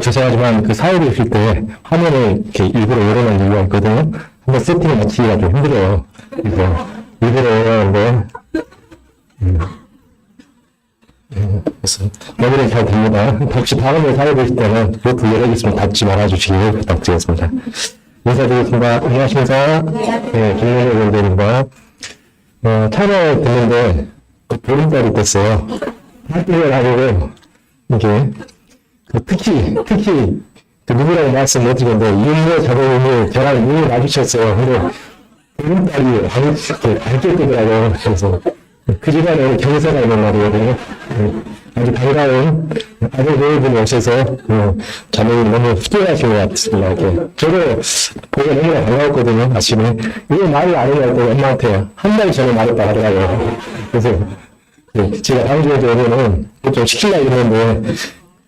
죄송하지만 그 사업을 했을 때 화면을 이렇게 일부러 열어놓은 이유가 있거든요. 한번 세팅을 맞추기가 좀 힘들어요. 그래서 일부러 열어놓은데, 그래서 마무리 잘 됩니다. 혹시 다음에 사업을 했을 때는 그것도 여러 개 있으면 닫지 말아주시길 부탁드리겠습니다. 인사드리겠습니다. 안녕하십니까. 네, 김영일 의원입니다. 촬영을 듣는데, 보름달이 됐어요. 학교를 하고, 이게, 특히, 누구라고 말씀 못 드렸는데, 이은혜 작가님이 저랑 눈이 마주쳤어요. 근데, 보름달이 밝게 뜨더라고요. 그래서, 그 집안에 경사가 있는 날이거든요. 아주 반가운 아버지분이 오셔서, 자매님 너무 흡족하신 것 같습니다. 이렇게. 저도 보고 너무나 반가웠거든요, 아침에. 이거 말이 아니냐고 엄마한테 한 달 전에 말했다 하더라고요. 그래서, 제가 다음 주에 오면은 좀 시키려고 했는데,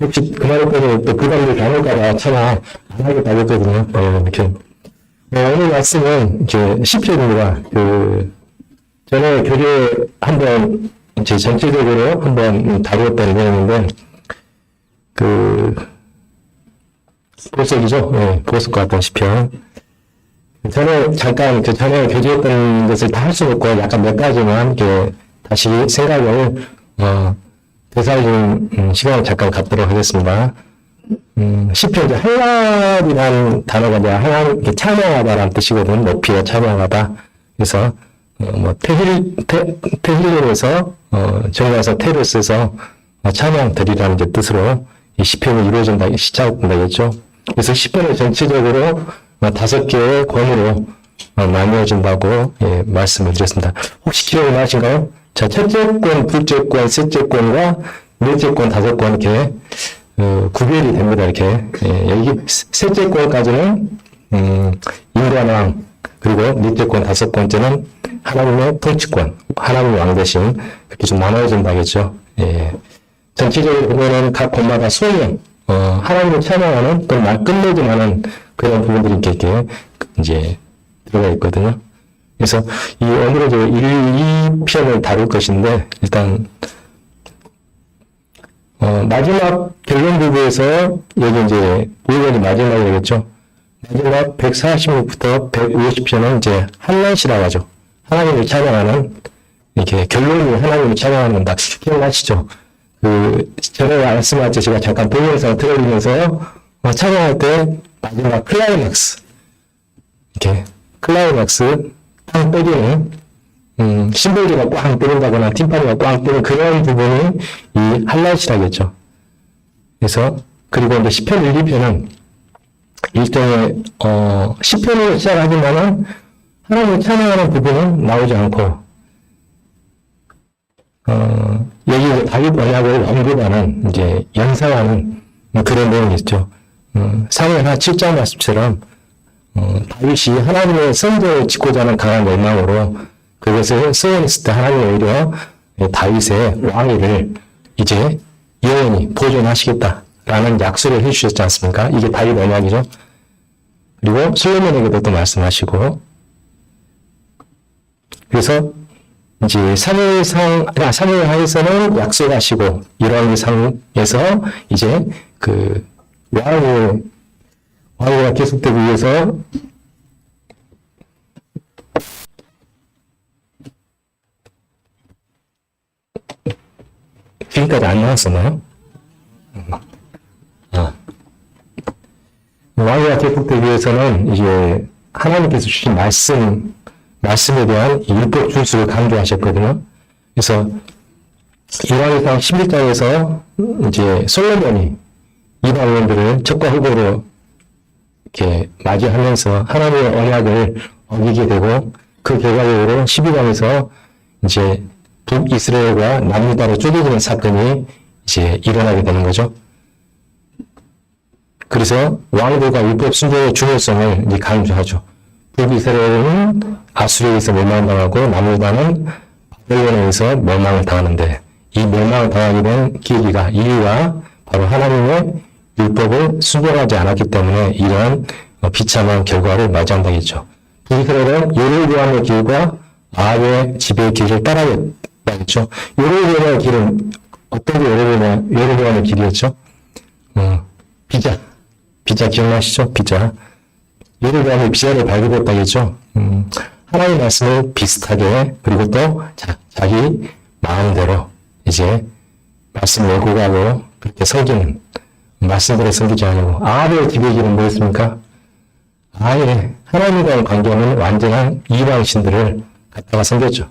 혹시 그 말했더니 또 부담을 당할까봐 차마 안 하겠다고 했거든요. 이렇게. 오늘 말씀은 이제 시편입니다. 전에 교재 한번, 제 전체적으로 한번 다루었던 내용인데, 보석이죠? 네, 보석 같은 시편. 전에 잠깐 전에 교제했던 것을 다 할 수는 없고, 약간 몇 가지만, 다시 생각을, 되살리는 시간을 잠깐 갖도록 하겠습니다. 시편, 이제 할랍이라는 단어가 이제 하나님께 찬양하다라는 뜻이거든요. 높이에 찬양하다. 그래서, 테힐림에서, 정가에서 테를 써서 찬양 드리라는 뜻으로 이 시편이 이루어진다, 시작된다겠죠. 그래서 시편을 전체적으로 5개의 권으로 나뉘어진다고 말씀을 드렸습니다. 혹시 기억이 나신가요? 자, 첫째 권, 둘째 권, 셋째 권과 넷째 권, 5권 이렇게 구별이 됩니다. 이렇게 여기 셋째 권까지는 인간왕, 그리고 넷째 권, 5번째는 하나님의 통치권, 하나님의 왕 대신 그렇게 좀 나눠진다겠죠. 전체적으로 보면은 각 권마다 소명, 하나님을 찬양하는 또 말 끝내지 않은 그런 부분들이 이렇게 이제 들어가 있거든요. 그래서 오늘은 이제 2편을 다룰 것인데, 일단 마지막 결론 부분에서 여기 이제 5번이 마지막이겠죠. 마지막 146부터 150편은 이제 한란시라고 하죠. 하나님을 찬양하는, 이렇게 결론이 하나님을 찬양하는 건다. 기억나시죠? 전에 말씀하셨죠. 제가 잠깐 동영상 틀어주면서 찬양할 때 마지막 클라이막스, 이렇게 클라이막스 꽝 때리는, 심볼리가 꽝 때린다거나 팀파니가 꽝 때리는 그런 부분이 이 할랄시라겠죠. 그래서, 그리고 이제 시편 1, 2편은 일종의, 시편으로 시작하지만은 하나님을 찬양하는 부분은 나오지 않고, 여기 이제 다윗 언약을 언급하는, 이제 연상하는 그런 내용이 있죠. 사무엘하 7장 말씀처럼, 다윗이 하나님의 성전을 짓고자 하는 강한 열망으로 그것을 수행했을 때 하나님이 오히려 다윗의 왕위를 이제 영원히 보존하시겠다라는 약속을 해주셨지 않습니까? 이게 다윗 언약이죠. 그리고 솔로몬에게도 또 말씀하시고, 그래서 이제 사무엘하에서는 약속하시고, 이러한 상에서 이제 왕위가 계속되기 위해서 지금까지 안 나왔었나요? 왕위가 계속되기 위해서는 이제 하나님께서 주신 말씀에 대한 율법 준수를 강조하셨거든요. 그래서 이왕이상 11장에서 이제 솔로몬이 이방인들을 적과 후보로 이렇게 맞이하면서 하나님의 언약을 어기게 되고, 그 결과적으로 12장에서 이제 북이스라엘과 남유다로 쪼개지는 사건이 이제 일어나게 되는 거죠. 그래서 왕들과 율법 순종의 중요성을 이제 강조하죠. 북이스라엘은 아수르에서 멸망당하고 남유다는 바벨론에 의해서 멸망을 당하는데, 이 멸망을 당하게 된 이유가 바로 하나님의 율법을 순종하지 않았기 때문에 이러한 비참한 결과를 맞이한다겠죠. 북이스라엘은 여로보암의 길과 아합의 지배의 길을 따라야겠죠. 여로보암의 길은 어떤 게 여로보암의 길이었죠? 비자 기억나시죠? 비자. 예를 들어 비자를 발급했다겠죠. 하나님의 말씀을 비슷하게 그리고 또 자기 마음대로 이제 말씀을 왜곡하고 그렇게 섬기는 말씀대로 섬기지 않고 아합의 기백이는 뭐였습니까? 아예 하나님과의 관계는 완전한 이방신들을 갖다가 섬겼죠.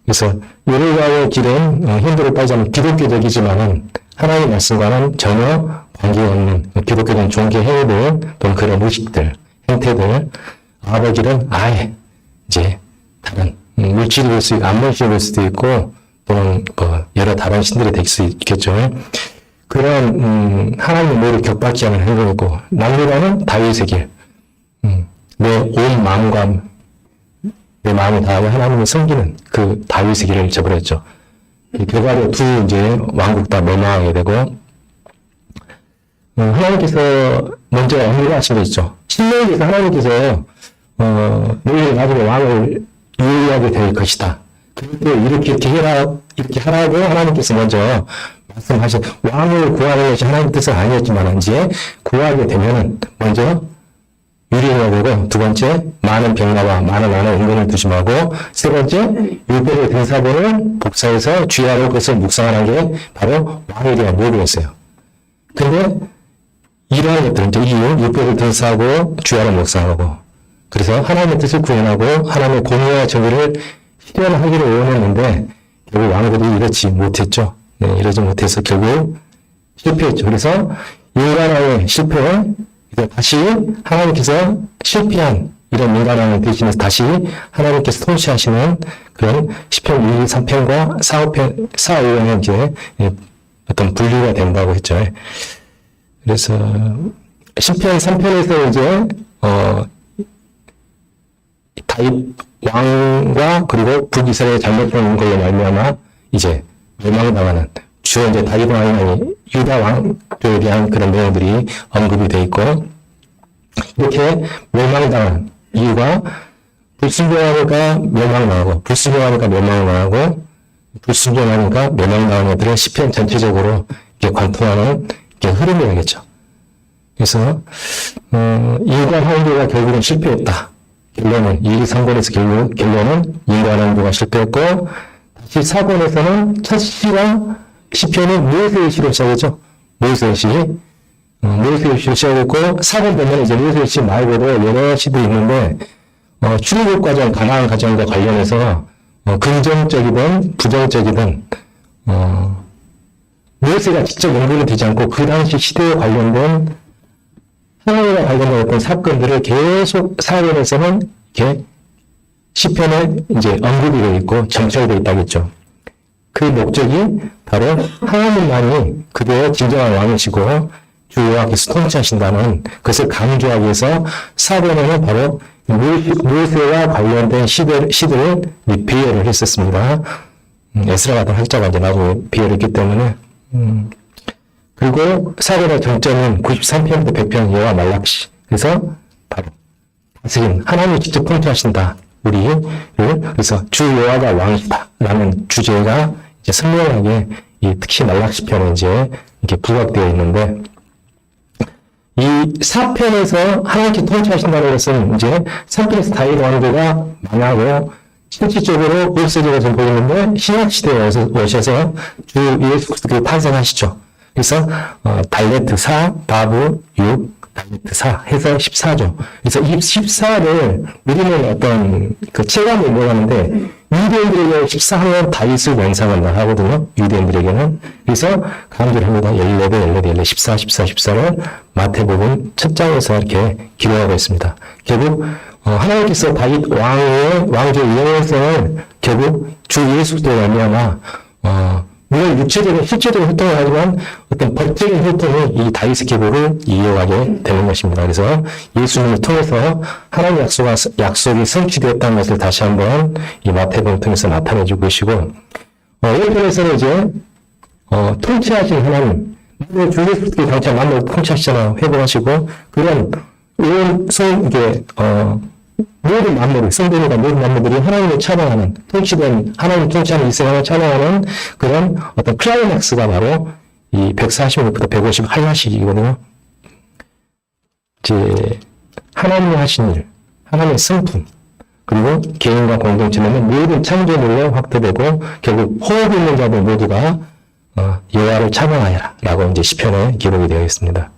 그래서 예루가의 길은 힌두로 따지자면 기독교적이지만은 하나님의 말씀과는 전혀 관계가 없는 기독교적인 종교 행위들 또는 그런 의식들, 행태들 아합의 길은 아예 이제 다른 물질이 될 수 있고 안물질이 될 수도 있고 또는 여러 다른 신들이 될 수 있겠죠. 그런 하나님의 모를 격받지 않은 행동이고 남유다는 다윗의 길. 내 온 마음과 내 마음을 다하여 하나님을 섬기는 그 다윗의 길을 저버렸죠. 결과로 두 이제 왕국 다 멸망하게 되고 하나님께서 먼저 언급하신 게 있죠. 신명기에서 하나님께서 너희를 나중에 왕을 유의하게 될 것이다. 그럴 때 이렇게 하라고 하나님께서 먼저 말씀하신 왕을 구하는 것이 하나님 뜻은 아니었지만 이제 구하게 되면은 먼저 유리해야 되고 두 번째 많은 병나와 많은 안에 은근을 두지 말고 세 번째 율법의 등사본을 복사해서 주야로 그것을 묵상하는 게 바로 왕에 대한 모두였어요. 근데 이러한 것들은 이제 이 율법을 등사하고 주야로 묵상하고 그래서 하나님의 뜻을 구현하고 하나님의 공의와 정의를 실현하기를 원했는데 결국 왕들이 이렇지 못했죠. 네, 이러지 못해서 결국 실패했죠. 그래서 인간의 실패에 다시 하나님께서 실패한 이런 인간을 대신해서 다시 하나님께서 통치하시는 그런 시편 2, 3편과 4, 5편의 이제 어떤 분리가 된다고 했죠. 그래서 시편 3편에서 이제 다윗 왕과 그리고 북이스라엘 잘못된 걸로 말미암아 이제 멸망당하는 주로 이제 다윗 왕이 유다 왕들에 대한 그런 내용들이 언급이 되어 있고 이렇게 멸망당한 이유가 불순종하니까 멸망당하고 불순종하니까 멸망당하고 불순종하니까 멸망당하는 것들은 시편 전체적으로 이렇게 관통하는 이렇게 흐름이라겠죠. 그래서 인간 황제가 결국은 실패했다. 결론은 1, 2, 3권에서 결론은 인간 황제가 실패했고 다시 4권에서는 첫 시가 시편은 모세의 시로 시작했죠. 모세의 시. 모세의 시로 시작했고 4권 되면 이제 모세의 시 말고도 여러 시도 있는데 출애굽 과정, 가나안 과정과 관련해서 긍정적이든 부정적이든 모세가 직접 연결이 되지 않고 그 당시 시대에 관련된 하나님과 관련된 어떤 사건들을 계속 4권에서는 이렇게 시편에 이제 언급이 되어 있고 정찰되어 있다겠죠. 그 목적이 바로 하나님만이 그대의 진정한 왕이시고 주 여호와께서 통치하신다는 것을 강조하기 위해서 4권에는 바로 모세와 관련된 시들을 비유를 했었습니다. 에스라 같은 학자가 이제 나도 비유를 했기 때문에 그리고 4권의 정점은 93편부터 100편 여호와 말라기. 그래서 바로 다스림 하나님이 직접 통치하신다. 우리를 그래서 주 여호와가 왕이다라는 주제가 이제 선명하게 특히 말라기 편에 이제 이렇게 부각되어 있는데 이 4편에서 하나님께 통치하신다는 것은 이제 3편에서 다윗 왕조가 망하고 실질적으로 역사적으로 좀 보이는데 신약 시대에 오셔서 주 예수 그리스도가 탄생하시죠. 그래서 달레트 4, 바브 6, 달레트 4 해서 14죠. 그래서 이 14를 우리는 어떤 그 체감을 못하는데 유대인들에게 14하면 다윗을 연상한다 하거든요. 유대인들에게는. 그래서 강조를 합니다. 14, 14, 14를 마태복음 첫 장에서 이렇게 기록하고 있습니다. 결국 하나님께서 다윗 왕의 왕조의 영원성을 결국 주 예수 그리스도로 말미암아 물론 육체적인 실제적인 활동을 하지만 어떤 법적인 활동이 이 다윗의 계보를 이어가게 되는 것입니다. 그래서 예수님을 통해서 하나님의 약속이 성취되었다는 것을 다시 한번 이 마태복음 통해서 나타내주고 계시고 1편에서는 이제 통치하신 하나님 주 예수 그리스도의 장차 만물을 통치하시잖아요. 회복하시고 그런 이게 모든 만물이, 성도니까 모든 만물들이 하나님을 찬양하는, 통치된, 하나님 통치하는 이 세상을 찬양하는 그런 어떤 클라이맥스가 바로 이 146부터 150 한라식이거든요. 이제 하나님이 하신 일, 하나님의 성품, 그리고 개인과 공동체는 모든 창조물로 확대되고 결국 호흡 있는 자들 모두가 여호와를 찬양하여라 라고 이제 시편에 기록이 되어 있습니다.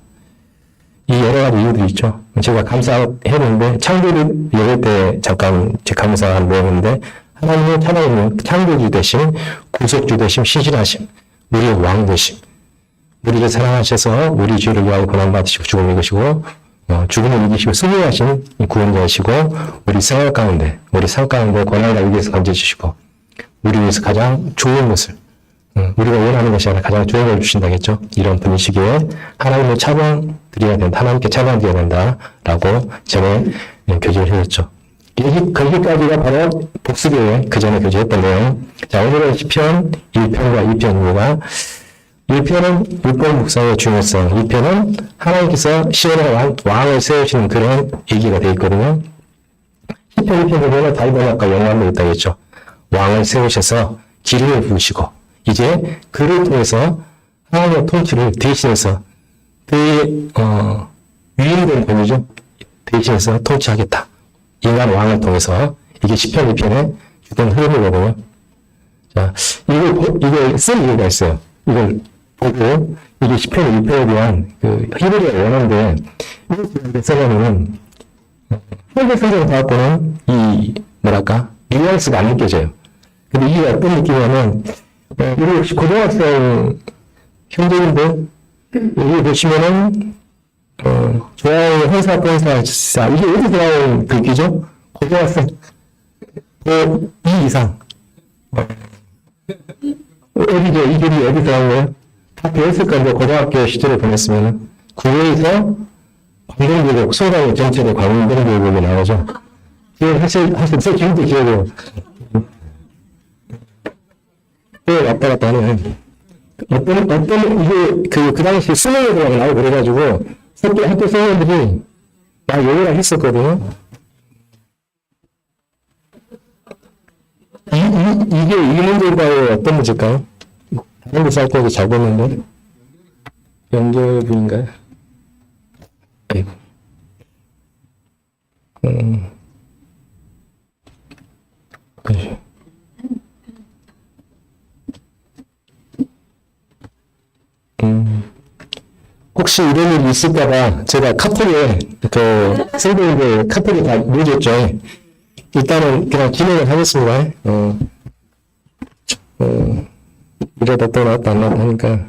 이 여러 가지 이유들이 있죠. 제가 감사했는데 창조를 예배 때 잠깐 제 감사한 내용인데 하나님의 찬양은 창조주 되심, 구속주 되심, 신실하심, 우리의 왕 되심, 우리를 사랑하셔서 우리 죄를 위하여 고난받으시고 죽음을 이기시고 죽음을 이기시고 승리하신 구원자이시고 우리 생활 가운데 우리 삶 가운데 고난을 위해서 건져주시고 우리 위해서 가장 좋은 것을 우리가 원하는 것이 아니라 가장 좋은 걸 주신다겠죠. 이런 분이시기에 하나님을 찬양 드려야 된다. 하나님께 찬양 드려야 된다라고 전에 교제를 해줬죠. 거기까지가 바로 복수교회 그 전에 교제했던 내용. 자, 오늘은 시편 1편과 2편입니다. 1편은 율법 묵상의 중요성, 2편은 하나님께서 시온의 왕을 세우시는 그런 얘기가 되어 있거든요. 시편 2편 보면 다윗은 아까 영감도 있다겠죠. 왕을 세우셔서 기름을 부으시고 이제 그를 통해서 하나님의 통치를 대신해서 그의 위임된 권위죠. 대신해서 통치하겠다. 인간 왕을 통해서 이게 시편 2편의 주된 흐름이거든요. 자, 이걸 쓸 이유가 있어요. 이걸 보고 이게 시편 2편에 대한 그 히브리어 원어인데 이걸 써보면 현대 성경 과학보는 이 뭐랄까 뉘앙스가 안 느껴져요. 근데 이게 어떤 느낌이냐면 이거 혹시 고등학생 형제인데 여기 보시면은 좋아하는 회사 본사 이게 어디서 나온 글귀죠? 고등학생 2 이상 어디죠? 이 글이 어디서 나온 거예요? 다 배웠을 건데 고등학교 시절을 보냈으면 국어에서 광동교육 소강의 정체의 광동교육이 나오죠. 지금 사실 지금도 기억해요. 왔다 갔다 하네. 이게 그 당시 수능에도 나오고 그래가지고 학교 선생님들이 막 요구를 했었거든요. 이게 이 문제인가요? 어떤 문제일까요? 다른 데서 할 때도 잘 보는데 연결부인가요? 아이고. 그렇지. 혹시 이런 일이 있을까봐 제가 카톡에 선생님들 카톡에 다 넣어줬죠. 일단은 그냥 진행을 하겠습니다. 이러다 또 나왔다 안 나왔다 하니까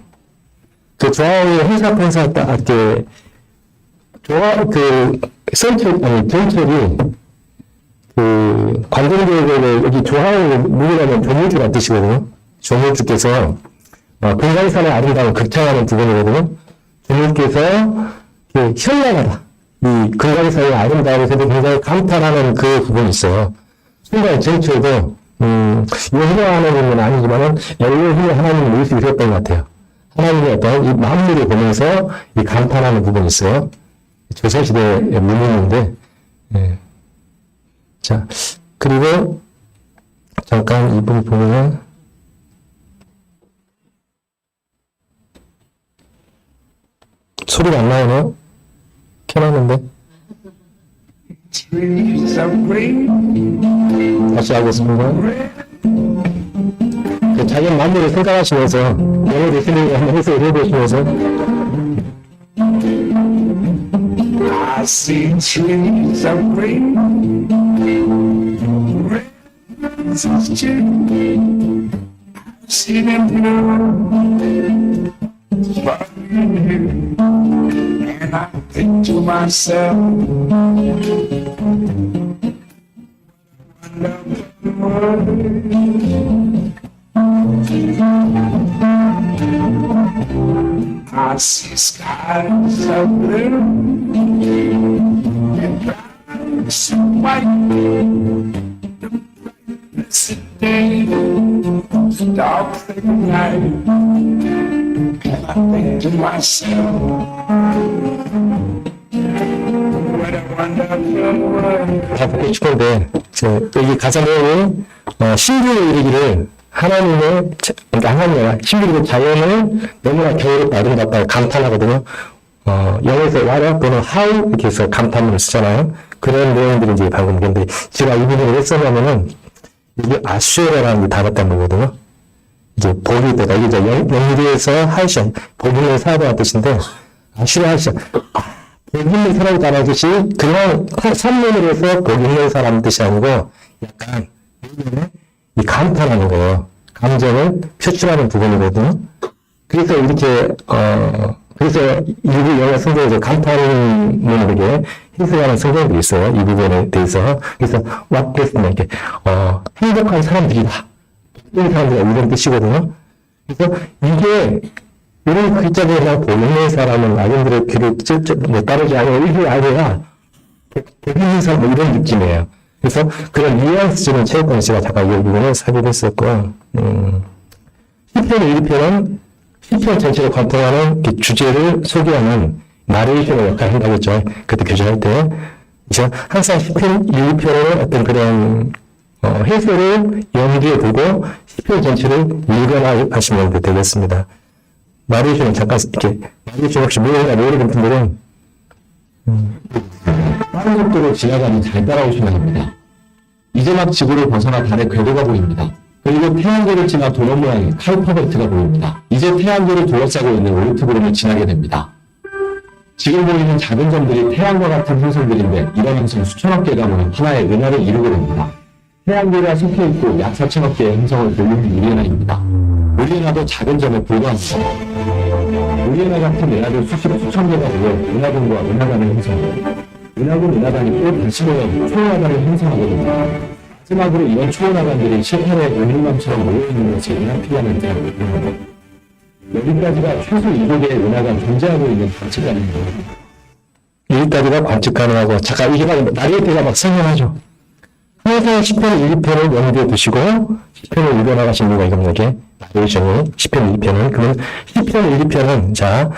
그 조항이 회사 딱 이렇게 전철이 관공교육을 여기 조항을 누구라면 조물주란 뜻이거든요. 조물주께서 금강산의 아름다움을 극찬하는 부분이거든요. 조물주께서 현란하다. 이 금강산의 아름다움에서도 굉장히 감탄하는 그 부분이 있어요. 순간 전철도 요구하는 건 아니지만은 엘로힘이 하나님을 볼 수 있었던 것 같아요. 하나님의 어떤 이 만물을 보면서 이 감탄하는 부분이 있어요. 조선시대의 문명인데, 예. 자, 그리고 잠깐 이 부분 보면 소리가 안 나오네요. 켜놨는데. 다시 하겠습니다. 그 자연 만물을 생각하시면서 영어 리스닝을 한번 해석을 해보시면서 I see trees of green, roses too. I see them blue, and I think to myself, I see skies of blue and clouds of white. The brightness of day, the dark of night, and I think to myself, what a wonderful world. 다 보고 싶은데 여기 가사 내용이 신비를 이루기를 하나님의, 그러니까 하나님이 신비를 자연을 너무나 겨울에 아름답다고 감탄하거든요. 영어에서 what 또는 how 이렇게 해서 감탄문을 쓰잖아요. 그런 내용들이 이제 방금 근데 제가 이 부분을 왜 썼냐면은 이게 아슈에라는 단어 때문이거든요. 이제 복이 되다. 이게 이제 영리에서 하이션, 복 있는 사람이라는 뜻인데, 아슈레 하이션. 복 있는 사람이 따라듯이 그냥 산문으로 해서 복 있는 사람 뜻이 아니고 약간 이 감탄하는 거예요. 감정을 표출하는 부분이거든요. 그래서 이렇게, 그래서 일부 영어 성경에서 감탄문을 이렇게 해석하는 성경들이 있어요. 이 부분에 대해서. 그래서, what this, 이렇게, 행복한 사람들이다. 이런 사람들이 이런 뜻이거든요. 그래서 이게, 이런 글자들이 그냥 보이는 사람은 아이들의 귀를 따르지 않으면 이게 아니라, 보이는 사람 뭐 이런 느낌이에요. 그래서 그런 뉘앙스적인 체육관 씨가 잠깐 이 부분을 살펴봤었고, 시편 1편은 시편 전체를 관통하는 주제를 소개하는 나레이션의 역할을 한다고 했죠. 그때 교제할 때. 그래서 항상 시편 1편은 어떤 그런 해설을 염두에 두고 시편 전체를 읽어나가시면 되겠습니다. 나레이션은 잠깐 이렇게 나레이션 혹시 모르는 분들은 빠른 속도로 지나가니 잘 따라오시면 합니다. 이제 막 지구를 벗어나 달의 궤도가 보입니다. 그리고 태양계를 지나 도넛 모양의 칼퍼벨트가 보입니다. 이제 태양계를 둘러싸고 있는 오르트브름을 지나게 됩니다. 지금 보이는 작은 점들이 태양과 같은 행성들인데 이런 행성 수천억 개가 모여 하나의 은하를 이루게 됩니다. 태양계가 섞여있고 약 4천억 개의 행성을 돌리는 우리은하입니다. 우리은하도 작은 점에 불과합니다. 우리은하 같은 은하들 수천 개가 모여 은하군과 은하단을 형성합니다. 은하군 은하단이 또 다시 모여 초은하단을 형성하거든요. 마지막으로 이런 초은하단들이 실타래 은일망처럼 모여있는 것이 은하피라는 뜻입니다. 여기까지가 최소 7개의 은하가 존재하고 있는 관측가능입니다. 여기까지가 관측 가능하고, 잠깐 이게 막 나레이트가 막 설명하죠. 항상 10편 1편을 염두에 두시고 10편을 읽어나가신 이유가 이겁니다. 이게 나레이션이 10편 1편은 그러면 10편 1편은 자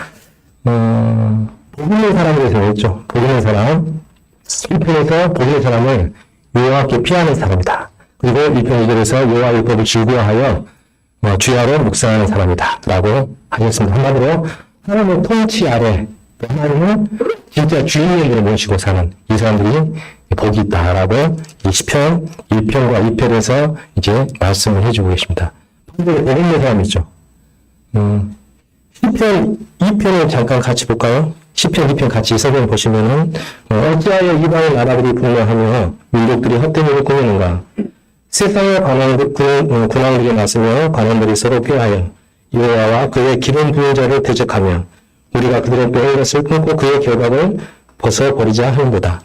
복 있는 사람에 대해서 했죠. 복 있는 사람 1편에서 복 있는 사람을 여호와께 피하는 사람이다. 그리고 1편 2절에서 여호와 율법을 즐거워하여 주야로 묵상하는 사람이다 라고 하셨습니다. 한마디로 하나님의 통치 아래 하나님은 진짜 주인님으로 모시고 사는 이 사람들이 복이 있다라고 이 시편 1편과 2편에서 이제 말씀을 해주고 계십니다. 판결에 복 있는 사람이 있죠. 시편 2편을 잠깐 같이 볼까요? 시편 2편 같이 성경 보시면은 어찌하여 이방의 나라들이 분노하며 민족들이 헛된 일을 꾸미는가? 세상의 군왕들이 나서며 관원들이 서로 꾀하여 여호와와 그의 기름 부은 자를 대적하며 우리가 그들의 뼈의 것을 끊고 그의 결박을 벗어버리자 하는도다.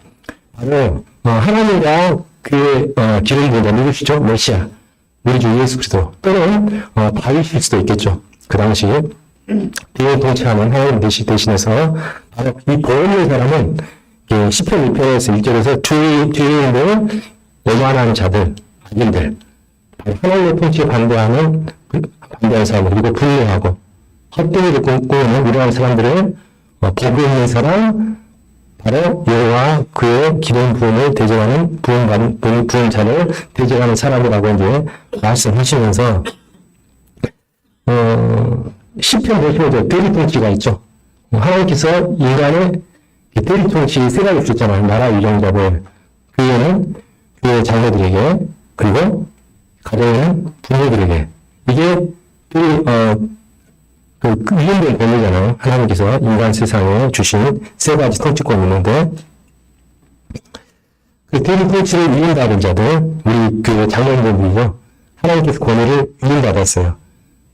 바로 하나님과 그의 기름 부은 자 누구시죠? 메시아, 우리 주 예수 그리스도 또는 다윗일 수도 있겠죠. 그 당시에 대형 통치하는 하나님 대신해서 바로 이 보험의 사람은 시편 1편에서 1절에서 주인들, 오만한 자들, 악인들, 하나님의 통치에 반대하는 사람들, 그리고 분노하고 헛된 일을 꾸미는 이러한 사람들을 복이 있는 사람, 바로 여호와 그의 기름 부음을 대적하는 부은 자를 대적하는 사람이라고 이제 말씀하시면서 시편 보시면 대리통치가 있죠. 하나님께서 인간의 대리통치 세 가지 있잖아요. 나라 유정자들, 교회는 교회 장로들에게, 그리고 가정에는 부모들에게. 이게 이름된 권리잖아요. 하나님께서 인간 세상에 주신 세 가지 통치권이 있는데, 그 대리통치를 위임받은 자들, 우리 교회 장로님들이죠. 하나님께서 권위를 위임받았어요.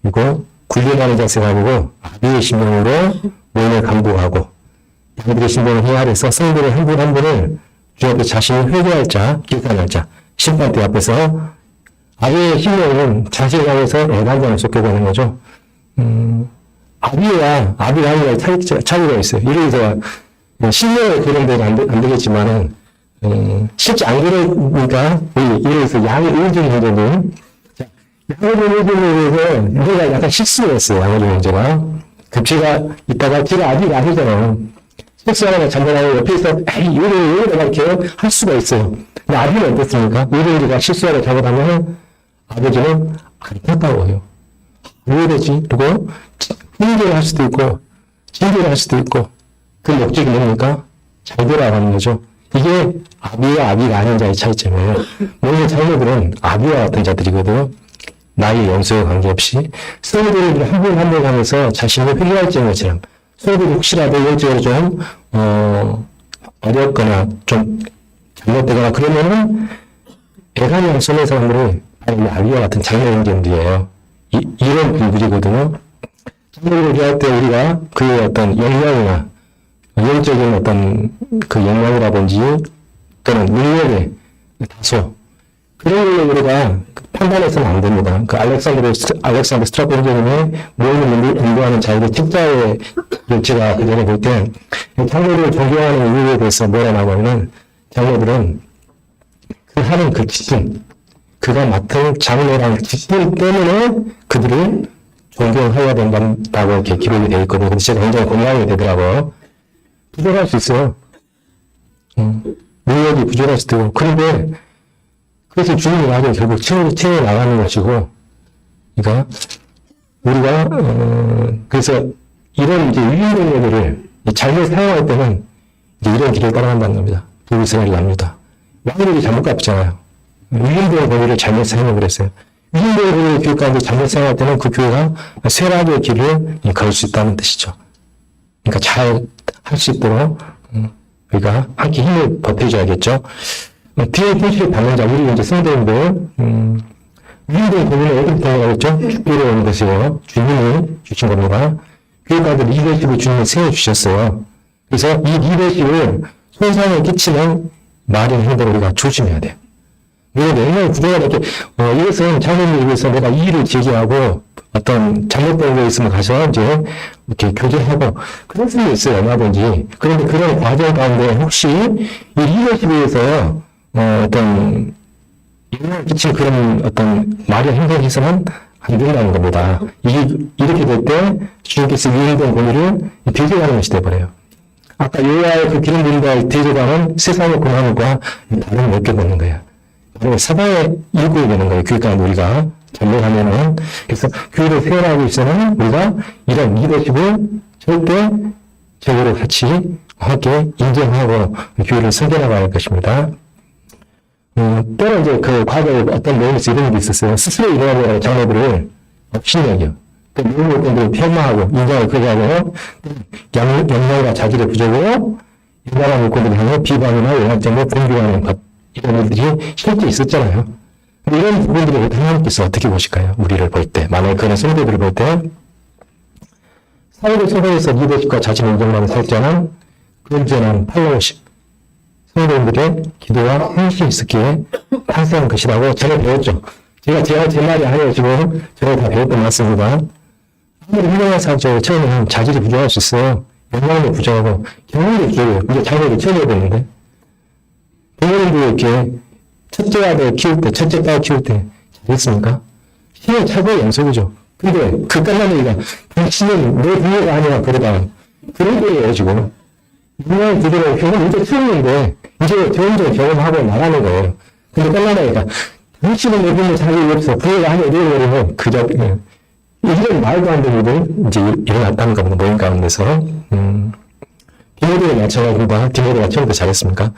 그리고 군림하는 자세가 아니고 아비의 신명으로 모임을 감독하고 양들의 신명을 헤아려서 성도를 한 분 한 분을 주 앞에 자신이 회개할 자, 기산할 자, 심판대 앞에서 아비의 신명은 자신을 향해서 애간장을 쏟겨보는 거죠. 아비와 아비가 차이가 있어요. 이래서 신명을 그런데는 안 되겠지만은 실제 안 그러니까 이래서 양의 의존 형제님 양호준 의견에 대해서 우리가 약간 실수를 했어요. 양호준 형제가. 제가 이따가 제가 아직 아니잖아요. 실수하다가 잠깐하고 옆에 있어 에이 이러다 이렇게 할 수가 있어요. 근데 아비는 어떻습니까? 의견이가 실수하다 잘못하면 아버지는 안타까워요. 왜 이러지? 그리고 훈계를 할 수도 있고 징계를 할 수도 있고 그 목적이 뭡니까? 잘 되라는 거죠. 이게 아비와 아비가 아닌 자의 차이점이에요. 모든 장로들은 아비와 같은 자들이거든요. 나이의 연수에 관계없이 성도들을 한 분 한 분 하면서 자신이 회개할 것처럼 성도들이 혹시라도 영적으로 좀 어렵거나 좀 잘못되거나 그러면은 애간히 손의 사람들이 아비와 같은 장로 형제들이에요. 이런 분들이거든요. 장로를 대할 때 우리가 그의 어떤 역량이나 영적인 어떤 그 역량이라든지 또는 능력의 다소 그런 걸로 우리가 판단해서는 안 됩니다. 그 알렉산더 스트라폰제님의 모임을 인도하는 자유의 책자의 제가 그 전에 볼 때 장로를 존경하는 이유에 대해서 뭐라 나오냐면 장로들은 그 하는 그 직분 그가 맡은 장로랑 직분 때문에 그들을 존경해야 된다고 이렇게 기록이 되어 있거든요. 근데 제가 굉장히 공감이 되더라고요. 부족할 수 있어요. 능력이 부족할 수도 있고. 그런데, 그래서 주님이 나중에 결국 채워 나가는 것이고, 그러니까, 우리가, 그래서 이런 이제 유인동료들을 잘못 사용할 때는 이제 이런 길을 따라간다는 겁니다. 불생활이 납니다. 왕들이 잘못 갚잖아요. 유인동 권위를 잘못 사용을 그랬어요. 유인동 권위를 교육 가운데 잘못 사용할 때는 그 교회가 쇠락의 길을 걸 수 있다는 뜻이죠. 그러니까 잘 할 수 있도록 우리가 함께 힘을 보태줘야겠죠. 뒤에 분실을 받는 자, 우리 이제 성도인들, 유인된 고민은 어디부터 나오겠죠? 죽기로 오는 것이에요. 주님이 주신 겁니다. 교회가들 리더십을 주님이 세워주셨어요. 그래서 이 리더십을 손상을 끼치는 말이나 행동을 우리가 조심해야 돼요. 우리가 굉장히 부족하다 이렇게, 이것은 장로님을 위해서 내가 이의를 제기하고 어떤 잘못된 게 있으면 가서 이제 이렇게 교제하고 그럴 수도 있어요. 얼마든지. 그런데 그런 과정 가운데 혹시 이 리더십에 의해서 어떤 영향을 끼친 그런 어떤 말이나 행동이 있으면 안 된다는 겁니다. 이렇게 될 때 주님께서 유인된 권위를 대적하는 것이 돼버려요. 아까 요야의 그 기름 부린다의 대적하는 세상의 고난과 다른 맺게 되는 거예요. 바로 사방에 일구게 되는 거예요. 그러니까 우리가 잘못하면은. 그래서 교회를 세워나가고 있으면 우리가 이런 리더십을 절대 적으로 같이 함께 인정하고 교회를 섬겨나가야 할 것입니다. 때로 이제 그 과거에 어떤 내용에서 이런 일이 있었어요. 스스로 일어나는 장로들을 업신여겨. 그 모임을 때문에 폄하하고 인정을 그렇게 하고 역량과 자질의 부족으로 인간한 물건들을 향해 비방이나 영향점을 공격하는 것. 이런 일들이 실제 있었잖아요. 근데 이런 부분들을 하나님께서 어떻게 보실까요? 우리를 볼 때, 만약에 그런 성도들을 볼 때, 사회를 소개해서 리더십과 자신 인정만을 살자는 건전한 팔로워십, 성도들의 기도와 헌신이 있었기에 탄생한 것이라고 저는 배웠죠. 제가 제 말이 아니에요. 지금 제가 다 배웠던 말씀입니다. 아무리 훌륭한 사람들 처음에는 자질이 부족할 수 있어요. 역량도 부족하고 경험도 부족해요. 이제 자녀를 키워야 되는데 부모님도 이렇게 첫째 아들 키울 때, 첫째 딸 키울 때 잘했습니까? 힘의 최고의 연속이죠. 근데 그 끝난 얘기가 당신은 내 부모가 아니라 그러다 그런 거예요 지금. 분명히 그대로 경험 이제 키웠는데 이제 점점 경험하고 나가는 거예요. 근데 끝나니까 당신은 내 부모 자격이 없어 부모가 아니라 이래버리면 그저 이런 말도 안 되는 일이 이제 일어났다는 겁니다. 모임 가운데서. 디모데에 마찬가지입니다. 디모데가 처음부터 잘했습니까?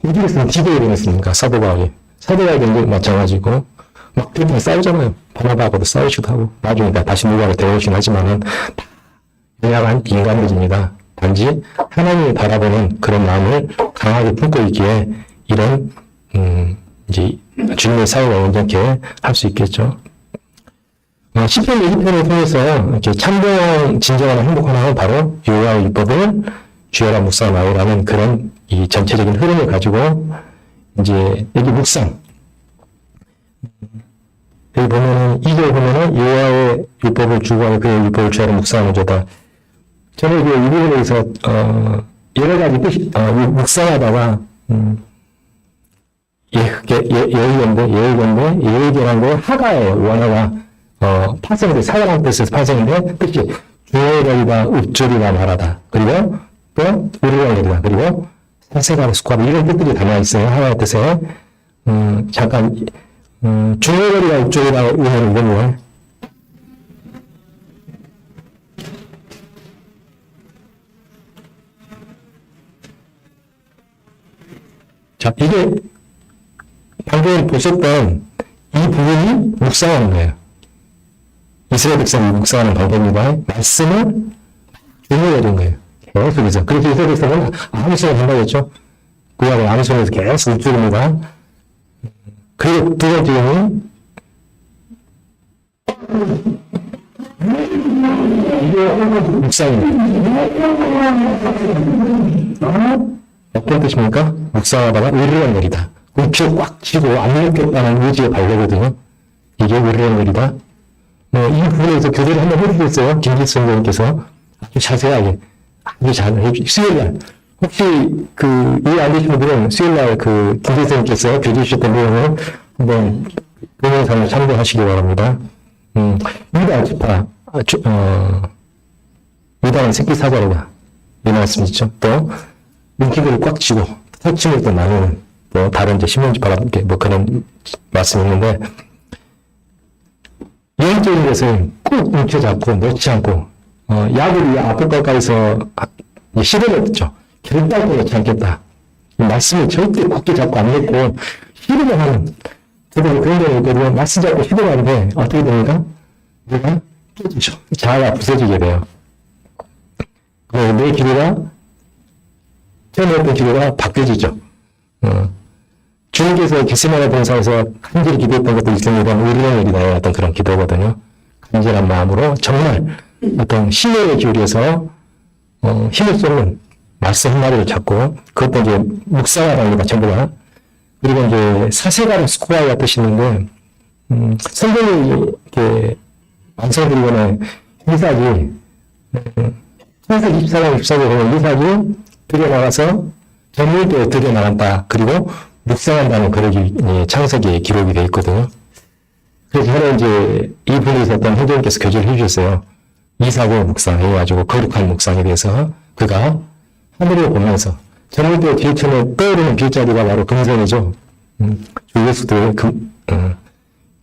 어디에서는 디도에 일어났습니까? 사도 바울이. 사도 바울도 마찬가지고, 막 둘다 싸우잖아요. 바나바하고도 싸우기도 하고, 나중에 다시 누가를 데려오긴 하지만은, 다 연약한 인간들입니다. 단지 하나님을 바라보는 그런 마음을 강하게 품고 있기에, 이런, 이제, 주님의 사회가 온전케 할 수 있겠죠. 10편, 20편을 통해서 이렇게 참된 진정한 행복하나는 바로 여호와의 율법을 주여라 묵상하라는 그런 이 전체적인 흐름을 가지고 이제 여기 묵상 여기 보면은 2절 보면은 여호와의 율법을 주고하여 그의 율법을 주여라 묵상하는 자다. 저는 이제 이 부분에서 여러 가지 뜻이 묵상하다가 예의견데 거 하가예요. 원어가 파생돼 사랑한 뜻에서 파생인데 특히 주어리가 읍조리가 말하다. 그리고 또 우리가 그리고 사세가를 숙하다. 이런 뜻들이 담아 있어요. 하나의 뜻에 잠깐 주어리가 읍조리가 의미는 이건 뭐예요? 자, 이게 방금 보셨던 이 부분이 묵상하는 거예요. 이스라엘 백성이 묵상하는 방법입니다. 말씀을 주무해야 거예요. 계속해서. 그래서 이스라엘 백성은 아무 소리 한다고 했죠. 구약에 아무 소리에서 계속 읊조립니다. 그리고 두 번째는 이게 묵상입니다. 어떤 뜻입니까? 묵상하다가 의리한 일이다. 움켜 꽉 쥐고 안 느꼈다는 의지의 발견이거든요. 이게 의리한 일이다. 이 부분에서 교대를 한번 해주셨어요. 김기수 선생님께서 아주 자세하게 아주 잘 수요일날 혹시 이해 안 되시는 분은 수요일날 김기수 선생님께서 교대 주셨던 내용을 한번 동영상을 참고하시기 바랍니다. 유다 지파 유다는 새끼 사자로다 이 말씀 있죠. 또 눈기를 꽉 쥐고 터침을 또 나누는 또 다른 이제 신명지파가 뭐 그런 말씀이 있는데 영적인 것을 꼭 움켜잡고 놓지 않고 약을 아플 가까이서 시련을 듣죠. 결단코 놓지 않겠다. 이 말씀을 절대 굳게 잡고 안 놓고 시련을 하는 저도 그런 경우 있거든요. 말씀 잡고 시련하는데 어떻게 됩니까? 내가 깨지죠. 자아가 부서지게 돼요. 내 기도가 처음에 했던 기도가 바뀌어지죠. 주님께서 겟세마네 동산에서 간절히 기도했던 것도 있습니다. 의리의 일이다 어떤 그런 기도거든요. 간절한 마음으로 정말 어떤 신뢰에 기울여서 힘을 쏟는 말씀 한마디를 잡고 그것도 이제 묵상하라는 겁니다. 전부가. 그리고 이제 사세가는 스코아가 뜻이 있는데 성경이 이렇게 완성되기 전에 이삭이 창세기 24장 24절에 보면 이삭이 들여나가서 전물도에 들여나간다. 그리고 묵상한다는 그런 창세기에 기록이 되어 있거든요. 그래서 저는 이제 이 분에서 어떤 선생님께서 교제를 해주셨어요. 이삭을 묵상해가지고 거룩한 묵상에 대해서 그가 하늘을 보면서 전물도 뒤처럼 떠오르는 별자리가 바로 금성이죠. 주 예수도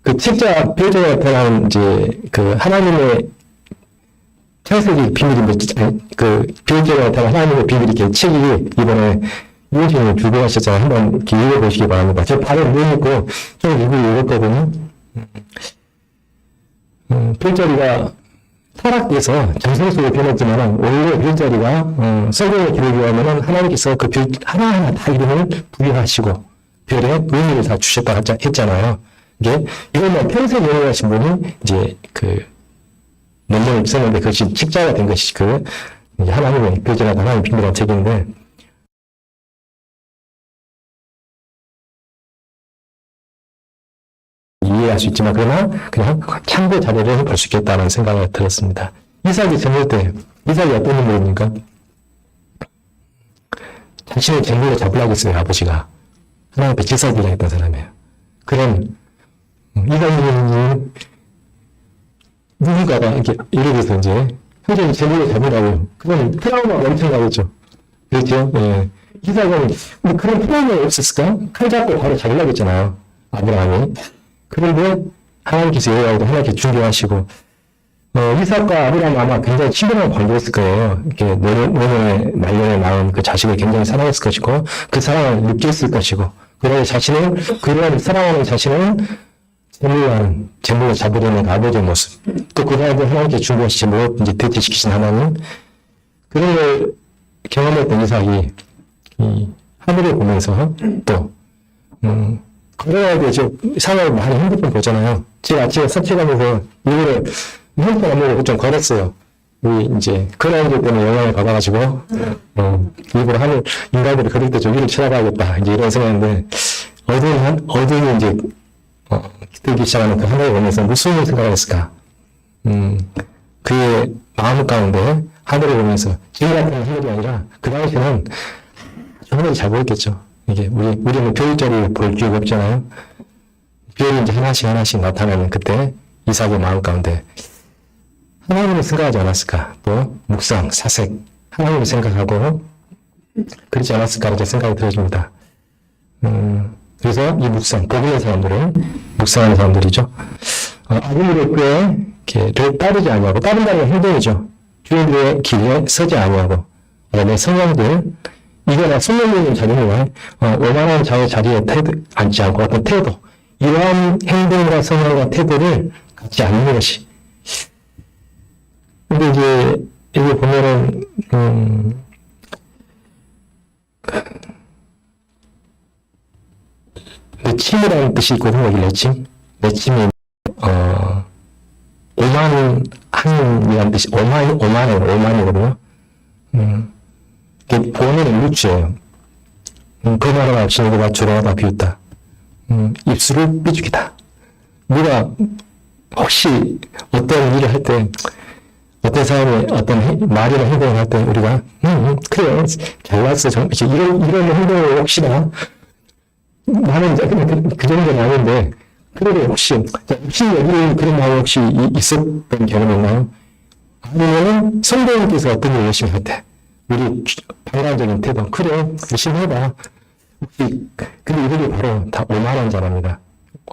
그 책자 별자리가 나타나는 이제 하나님의 창세기 비밀이 별자리가 나타나는 하나님의 비밀이 이렇게 책이 이번에 이호진이 들고 가셨잖아요. 한번 이렇게 읽어보시기 바랍니다. 저 발에 누워있고 좀 읽었거든요. 별자리가 타락돼서 정성 속에 변했지만 원래 별자리가 성경의 기록에 보면 하나님께서 그 별 하나하나 다 이름을 부여하시고 별에 의미를 다 주셨다 했잖아요. 이거는 평생 연구하신 분이 이제 논문을 썼는데 그것이 책자가 된 것이 이제 하나님의 별자리가 하나님의 비밀한 책인데 이해할 수 있지만 그러나 그냥 참고 자료를 볼 수 있겠다는 생각을 들었습니다. 이삭이 젊을 때 이삭이 어떤 인물입니까? 자신의 재물을 잡으려고 했어요. 아버지가 하나님 앞에 제사드리려 했던 사람이에요. 그런 이삭이 누군가가 이렇게 이러면서 이제 형제는 재물을 잡으라고 그건 트라우마가 엄청나겠죠. 그렇죠? 예. 이삭은 그런 트라우마가 없었을까? 칼 잡고 바로 잡으려고 했잖아요. 아브라함이. 그런데 하나님께서 여호와도 하나님께 존경하시고 이삭과 아브라함 아마 굉장히 친밀한 관계였을 거예요. 이렇게 노년에 말년에 낳은 그 자식을 굉장히 사랑했을 것이고 그 사랑을 느꼈을 것이고 그런 사랑하는 자신은 재물을 잡으려는 아버지의 모습 또 그 사람들 하나님께 존경하시지 못 이제 대체시키신 하나님 그런 걸 경험했던 이삭이 하늘을 보면서 또 그래야 되죠. 상황을 많이 핸드폰 보잖아요. 제가 아침에 산책하면서 이거를 핸드폰 안 보고 좀 걸었어요. 이제 그런 것 때문에 영향을 받아가지고 일부러 하늘 인간들이 그럴 때 좀 위를 쳐다봐야겠다. 이제 이런 생각인데 어둠이 이제 들기 시작하는 그 하늘을 보면서 무슨 생각을 했을까? 그의 마음 가운데 하늘을 보면서 지금 같은 하늘이 아니라 그 당시에는 하늘이 잘 보였겠죠. 이게 우리는 별자리 볼 기회가 없잖아요. 별이 이제 하나씩 나타나는 그때 이삭의 마음 가운데 하나님을 생각하지 않았을까? 또 묵상, 사색 하나님을 생각하고 그렇지 않았을까? 생각이 들어집니다. 그래서 이 묵상, 복 있는 사람들은 묵상하는 사람들이죠. 아버지의 꾀를 따르지 아니하고 따른다는 행동이죠. 주인들의 길에 서지 아니하고 그다음에 성령들 이거나 성령님은 자기가 오만한 자의 자리에 앉지 않고 어떤 태도, 이러한 행동과 성향과 태도를 갖지 않는 것이. 근데 이제 여기 보면은 내침이라는 뜻이 있거든요. 여기 내침. 내침이 오만한이라는 뜻이 오만이거든요. 그게 본인의 루츠예요. 그 나라가 진고가 조롱하다 비웃다. 입술을 삐죽이다. 누가 혹시 어떤 일을 할 때, 어떤 사람이 어떤 말이나 행동을 할 때 우리가 그래 잘났어 이런 행동을 혹시나 나는 이제 그 정도는 아닌데 그래도 혹시 여기 그런 마음이 혹시 있었던 경험이 있나요? 아니면은 성도님께서 어떤 일 열심히 할 때 우리 방관적인 태도 그래 열심히 해봐. 혹시 근데 이들이 바로 다 오만한 자랍니다.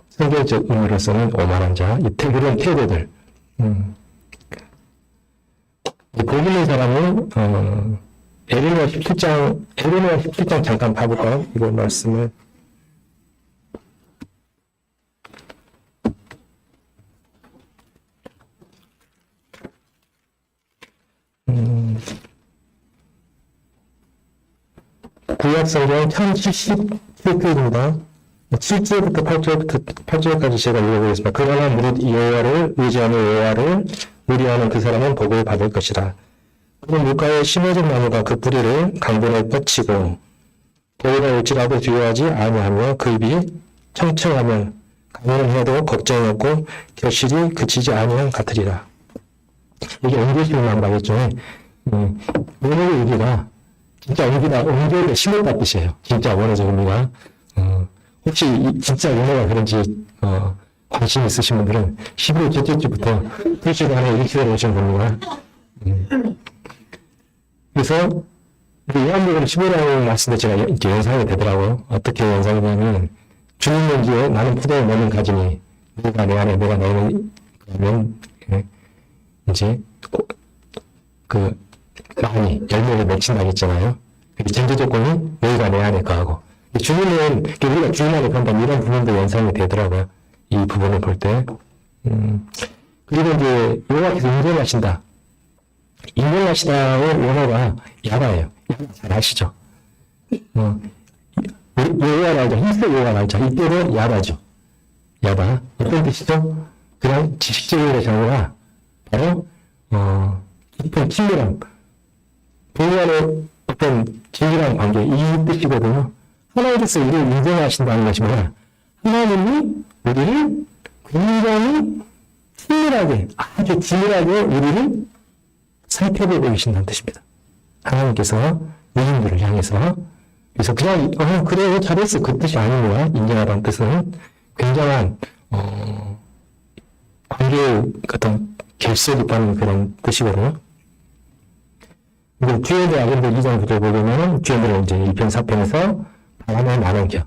성경적 의미로서는 오만한 자, 이런 태도들. 복 있는 사람은 에레미야 17장 잠깐 봐볼까요? 이거 말씀을. 구약성경 1077페이지입니다. 7절부터 8절까지 제가 읽어보겠습니다. 그러나 무릇 여호와를 의지하는 여호와를 의뢰하는 그 사람은 복을 받을 것이라. 그는 물가에 심어진 나무가 그 뿌리를 강변에 뻗치고 더위가 올지라도 두려워하지 아니하며 그 입이 청청하며 강연을 해도 걱정이 없고 결실이 그치지 아니한 같으리라. 이게 옮겨지는 나무라겠죠. 원어의 의미가 진짜 옮겨를 심었다 뜻이에요. 진짜 원어적 의미가. 혹시 진짜 영어가 그런지 관심 있으신 분들은 11월 첫째 주부터 일주일 안에 일주일에 오시면 됩니다. 그래서 요한복음 15장 말씀도 제가 이렇게 연상이 되더라고요. 어떻게 연상이 되냐면 주님 연기에 나는 포도에 너는 가지니 누가 내 안에 내가 너는 그러면 이제 그 많이 열매를 맺힌다고 했잖아요. 전제 조건이 너희가 내 안에 거하고 주님은 우리가 주님 안에 건다 이런 부분도 연상이 되더라고요. 이 부분을 볼 때. 그리고 이제 여호와께서 인정하신다. 인정하시다의 원어가 야바예요. 야바 잘 아시죠? 여호와를 알죠. 히스의 여호와를 알죠. 이때는 야바죠. 야바. 어떤 뜻이죠? 그냥 지식적인 것이 아니라 바로 깊은 친밀함. 부모 안에 어떤 진실한 관계 이 뜻이거든요. 하나님께서 우리를 인정하신다는 것이 뭐냐? 하나님이 우리를 굉장히 친밀하게, 아주 진밀하게 우리를 살펴보고 계신다는 뜻입니다. 하나님께서 의인들을 향해서 그래서 그냥 그래 잘했어 그 뜻이 아닙니다. 인정하라는 뜻은 굉장한 관계의 어떤 결속이 빠는 그런 뜻이거든요. 주연들 아들들 2장 9절 보면은 주연들은 이제 1편 4편에서 바람에 나눠겨.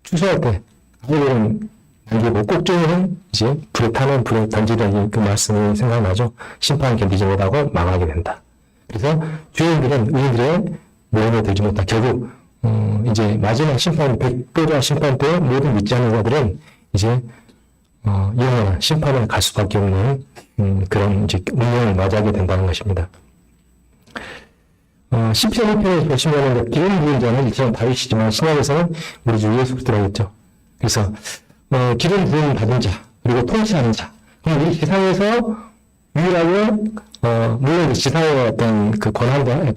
추수할 때 아들들은 남기고 꼭종이는 이제 불에 타는 불에 던지는 그 말씀이 생각나죠. 심판을 견디지 못하고 망하게 된다. 그래서 주연들은 의인들의 모험에 들지 못한 결국 이제 마지막 심판 백보자 심판 때 모든 믿지 않는 자들은 이제 영원한 심판을 갈 수밖에 없는 그런 이제 운명을 맞이하게 된다는 것입니다. 시편 1편에 보시면은 기름 부은 자는 일체는 다윗이지만 신약에서는 우리 주 예수 그리스도라고 했죠. 그래서 기름 부음 받은 자 그리고 통치하는 자. 그럼 우리 지상에서 유일하게 물론 지상의 어떤 그 권한과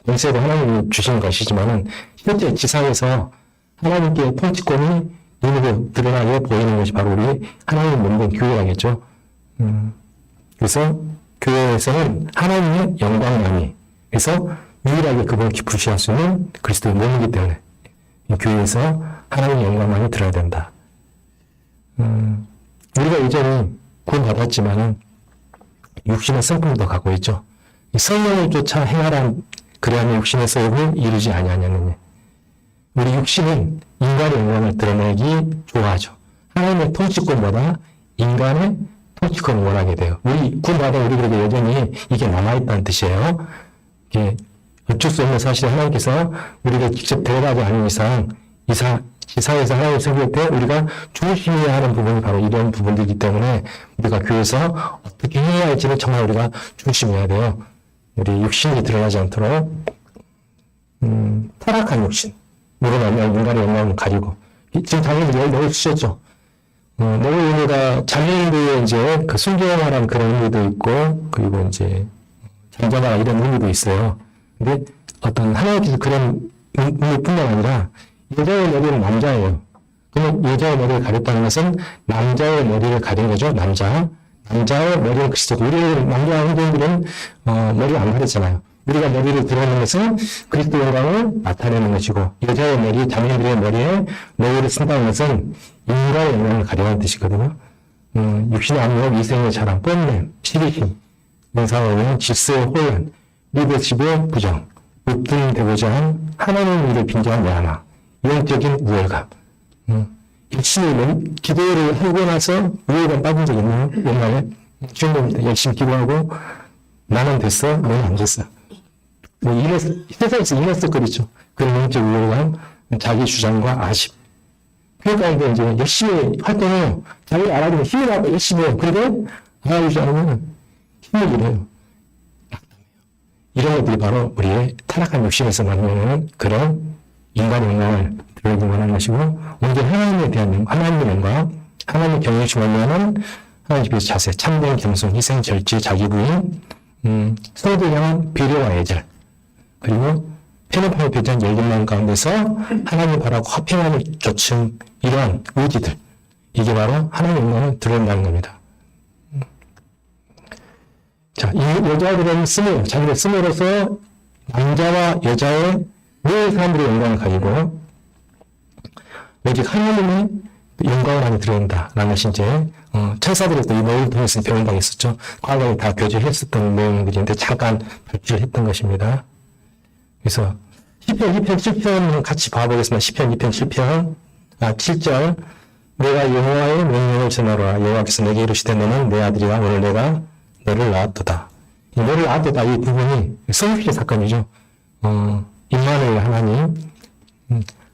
권세도 하나님이 주신 것이지만은 실제 지상에서 하나님께 통치권이 눈으로 드러나게 보이는 것이 바로 우리 하나님 몸된 교회라겠죠. 그래서 교회에서는 하나님의 영광만이 그래서 유일하게 그분을 기쁘시할 수 있는 그리스도의 몸이기 때문에 이 교회에서 하나님의 영광만이 드러야 된다. 우리가 여전히 구원받았지만은 육신의 성품도 갖고 있죠. 이 성령을 쫓아 행하란 그래야만 육신의 소욕을 이루지 아니하느냐. 우리 육신은 인간의 영광을 드러내기 좋아하죠. 하나님의 통치권보다 인간의 통치권을 원하게 돼요. 우리 구원받은 우리들에게 여전히 이게 남아있다는 뜻이에요. 이게 갖출 수 없는 사실 하나님께서 우리가 직접 데려가지 않은 이상 지상에서 하나님 섬길 때 우리가 조심해야 하는 부분이 바로 이런 부분들이기 때문에 우리가 교회에서 어떻게 해야 할지는 정말 우리가 조심해야 돼요. 우리 육신이 드러나지 않도록 타락한 육신, 물어나면 인간의 영광을 가리고 지금 당연히 너무 쓰셨죠. 너무 의미가 장애인들의 이제 그 순종하라는 그런 의미도 있고 그리고 이제 전자가 이런 의미도 있어요. 근데 어떤 하나님께서 그런 의미뿐만 아니라 여자의 머리는 남자예요. 그러면 여자의 머리를 가렸다는 것은 남자의 머리를 가린 거죠. 남자의 머리를 그리스도. 우리 남자 형제들은 머리를 안 가렸잖아요. 우리가 머리를 드러내는 것은 그리스도 영광을 나타내는 것이고 여자의 머리, 자매들의 머리에 노을을 쓴다는 것은 인간의 영광을 가리는 뜻이거든요. 육신의 압력, 이생의 자랑, 뽐냄, 시기심, 명상의 질서의 혼란, 리더십의 부정, 으뜸되고자 한 하나님의 일을 빙자한 내 하나, 영적인 우월감. 열심히 기도를 하고 나서 우월감 빠진 적 있나요? 옛날에 주님한테 열심히 기도하고 나는 됐어, 너는 안 됐어. 세상에서 이랬었거든요. 그런 영적 우월감, 자기 주장과 아심. 그러니까 이제 열심히 활동해요. 자기가 알아주면 힘이 나고 열심히 해요. 근데 알아주지 않으면 힘을 잃어요. 이런 것들이 바로 우리의 타락한 욕심에서 만나는 그런 인간의 영광을 드러내기 원하는 것이고, 먼저 하나님에 대한 하나님의 영광, 하나님의 경외심을 원하는 하나님 집에서 자세, 참된 겸손, 희생, 절제, 자기 부인, 성도를 향한 배려와 애절, 그리고 편협함을 배제한 열린 마음 가운데서 하나님 바라고 화평함을 좇은 이러한 의지들, 이게 바로 하나님의 영광을 드러낸다는 겁니다. 자, 이 여자들은 쓰므로, 자기를 쓰므로서 남자와 여자의 왜 사람들의 영광을 가지고, 여기 하나님의 영광을 하나 드러낸다라는 것이 이제, 천사들에서 이 내용을 통해서 배운 바가 있었죠. 과거에 다 교제했었던 내용들인데 잠깐 발표를 했던 것입니다. 그래서, 시편 2편, 7편 같이 봐보겠습니다. 시편 2편, 7편, 7절. 내가 여호와의 명령을 전하노라. 여호와께서 내게 이르시되 너는 내 아들이라 오늘 내가 너를 낳았도다. 이 너를 낳았도다 이 부분이 성육신 사건이죠. 임마누엘 하나님.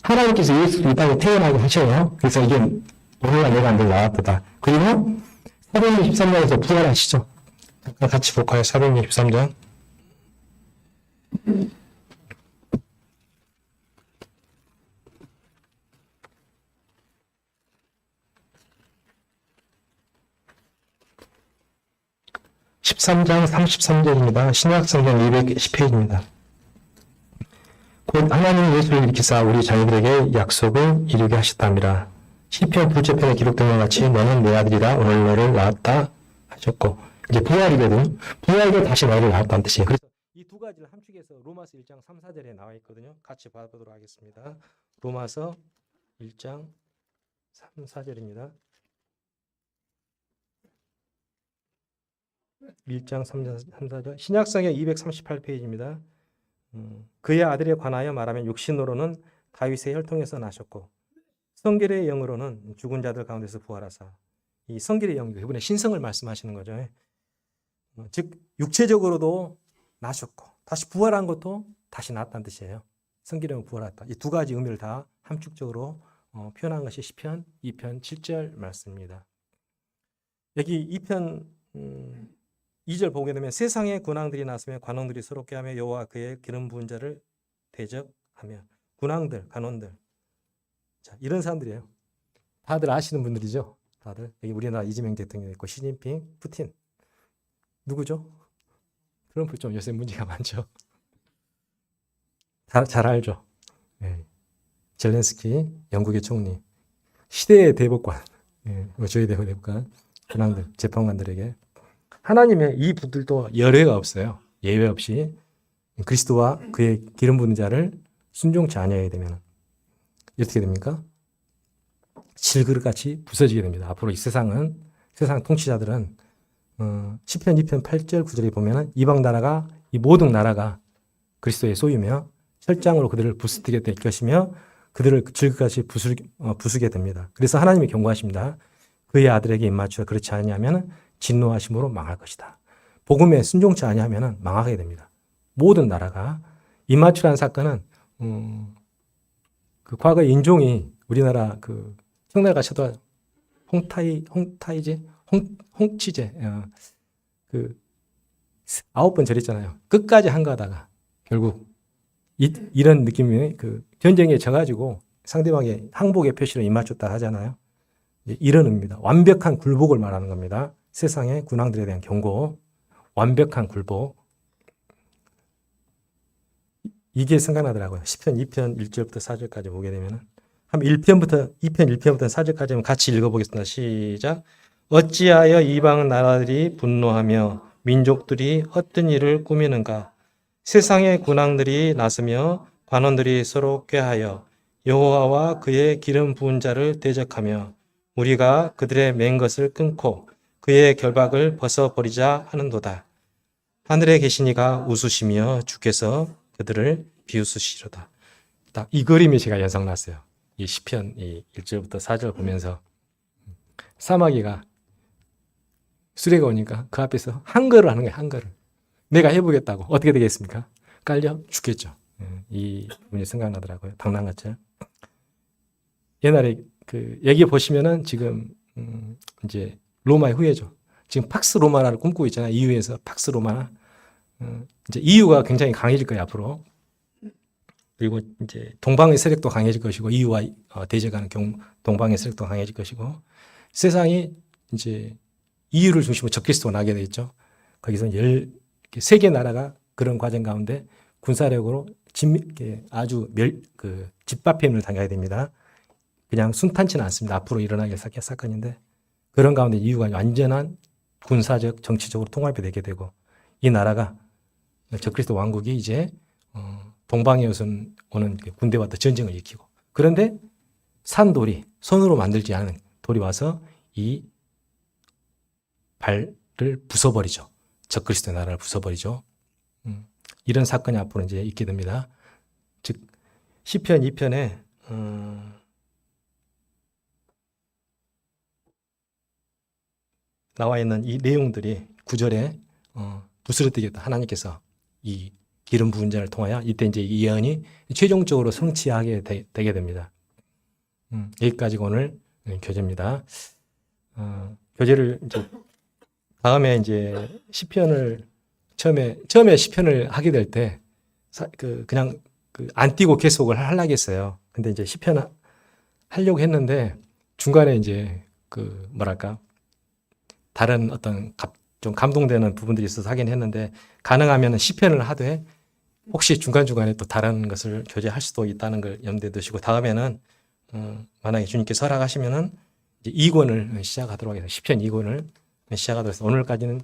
하나님께서 예수를 이 땅에 태어나게 하셔요. 그래서 이게 오늘날 내가 너를 낳았도다. 그리고 사도행전 13장에서 부활하시죠. 잠깐 같이 볼까요? 사도행전 13장. 13장 33절입니다. 신약성경 210페이지입니다. 곧 하나님 예수를 일으키사 우리 자녀들에게 약속을 이루게 하셨답니다. 시편 불제편에 기록된 것 같이 너는 내 아들이라 오늘 너를 낳았다 하셨고, 이제 부활이거든요. 부활도 다시 너를 낳았다는 뜻이에요. 그래서 이 두 가지를 함축해서 로마서 1장 3, 4절에 나와 있거든요. 같이 봐보도록 하겠습니다. 로마서 1장 3, 4절입니다. 1장 3, 4절 신약성경 238페이지입니다. 그의 아들에 관하여 말하면 육신으로는 다윗의 혈통에서 나셨고 성결의 영으로는 죽은 자들 가운데서 부활하사, 이 성결의 영, 이번에 신성을 말씀하시는 거죠. 즉 육체적으로도 나셨고 다시 부활한 것도 다시 낳았다는 뜻이에요. 성결의 영 부활했다. 이 두 가지 의미를 다 함축적으로 표현한 것이 시편 2편 7절 말씀입니다. 여기 2편 2절 보게 되면 세상의 군왕들이 나서며 관원들이 서럽게 하며 여호와 그의 기름 부은 자를 대적하며, 군왕들, 관원들, 자 이런 사람들이에요. 다들 아시는 분들이죠. 다들 여기 우리나라 이재명 대통령 있고 시진핑, 푸틴, 누구죠? 트럼프 좀 요새 문제가 많죠. 잘 알죠. 네. 젤렌스키 영국의 총리, 시대의 대법관, 저희 대법관, 군왕들, 재판관들에게 하나님의 이 분들도 예외가 없어요. 예외 없이 그리스도와 그의 기름 부은 자를 순종치 아니하게 되면 어떻게 됩니까? 질그릇같이 부서지게 됩니다. 앞으로 이 세상 통치자들은 시편 2편 8절 9절에 보면 이방 나라가, 이 모든 나라가 그리스도의 소유며 혈장으로 그들을 부스뜨게 될 것이며 그들을 질그릇같이 부수게 됩니다. 그래서 하나님이 경고하십니다. 그의 아들에게 입맞추어 그렇지 않으면 진노하심으로 망할 것이다. 복음에 순종치 아니하면 망하게 됩니다. 모든 나라가 이마추라는 사건은 그 과거 인종이 우리나라 그 청나라 가셔도 홍치제 그 9번 절했잖아요. 끝까지 한가하다가 결국 이런 느낌이 그 전쟁에 져가지고 상대방의 항복의 표시로 입맞췄다 하잖아요. 이런 의미입니다. 완벽한 굴복을 말하는 겁니다. 세상의 군왕들에 대한 경고, 완벽한 굴복. 이게 생각나더라고요. 10편 2편 1절부터 4절까지 보게 되면은 한 2편 1편부터 4절까지 같이 읽어보겠습니다. 시작. 어찌하여 이방 나라들이 분노하며 민족들이 헛된 일을 꾸미는가? 세상의 군왕들이 나서며 관원들이 서로 꾀하여 여호와와 그의 기름 부은 자를 대적하며 우리가 그들의 맨 것을 끊고 그의 결박을 벗어버리자 하는도다. 하늘에 계시니가 웃으시며 주께서 그들을 비웃으시로다. 딱 이 그림이 제가 연상났어요. 이 시편 1절부터 4절 보면서 사마귀가 수레가 오니까 그 앞에서 한걸을 하는 거예요. 한걸을. 내가 해보겠다고. 어떻게 되겠습니까? 깔려 죽겠죠. 이 부분이 생각나더라고요. 당나귀같이. 옛날에 그 얘기 보시면은 지금 이제 로마의 후예죠. 지금 팍스 로마나를 꿈꾸고 있잖아요. EU에서 팍스 로마나. 이제 EU가 굉장히 강해질 거예요, 앞으로. 그리고 이제 동방의 세력도 강해질 것이고 EU와 대적하는 동방의 세력도 강해질 것이고 세상이 이제 EU를 중심으로 적그리스도가 나게 되겠죠. 거기서 3개 나라가 그런 과정 가운데 군사력으로 아주 짓밟힘을 당해야 됩니다. 그냥 순탄치는 않습니다. 앞으로 일어나게 사건인데 그런 가운데 EU가 완전한 군사적, 정치적으로 통합이 되게 되고 이 나라가 적그리스도 왕국이 이제 동방에서 오는 군대와 또 전쟁을 일으키고 그런데 산돌이 손으로 만들지 않은 돌이 와서 이 발을 부숴버리죠. 적그리스도의 나라를 부숴버리죠. 이런 사건이 앞으로 이제 있게 됩니다. 즉 시편 2편에 나와 있는 이 내용들이 9절에 부스러뜨겠다. 하나님께서 이 기름 부은 자를 통하여 이때 이제 이 예언이 최종적으로 성취하게 되게 됩니다. 여기까지가 오늘 교재입니다. 교재를 이제 다음에 이제 시편을 처음에 시편을 하게 될 때 그냥 안 띄고 계속을 하려고 했어요. 근데 이제 시편 하려고 했는데 중간에 이제 뭐랄까 다른 어떤 좀 감동되는 부분들이 있어서 하긴 했는데 가능하면 시편을 하되 혹시 중간중간에 또 다른 것을 교재할 수도 있다는 걸 염두에 두시고 다음에는 만약에 주님께서 허락하시면은 이제 2권을 시작하도록 하겠습니다. 시편 2권을 시작하도록 해서 오늘까지는